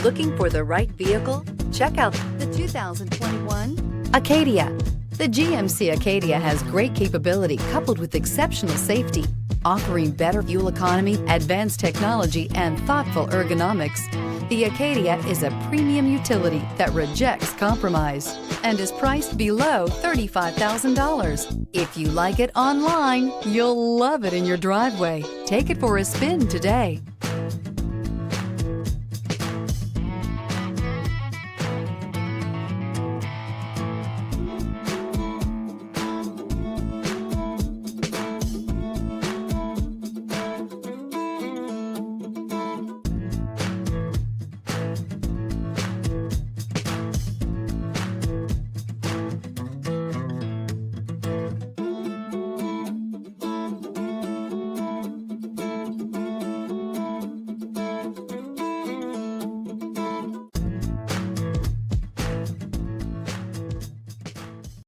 Looking for the right vehicle? Check out the 2021 Acadia. The GMC Acadia has great capability coupled with exceptional safety, offering better fuel economy, advanced technology, and thoughtful ergonomics. The Acadia is a premium utility that rejects compromise and is priced below $35,000. If you like it online, you'll love it in your driveway. Take it for a spin today.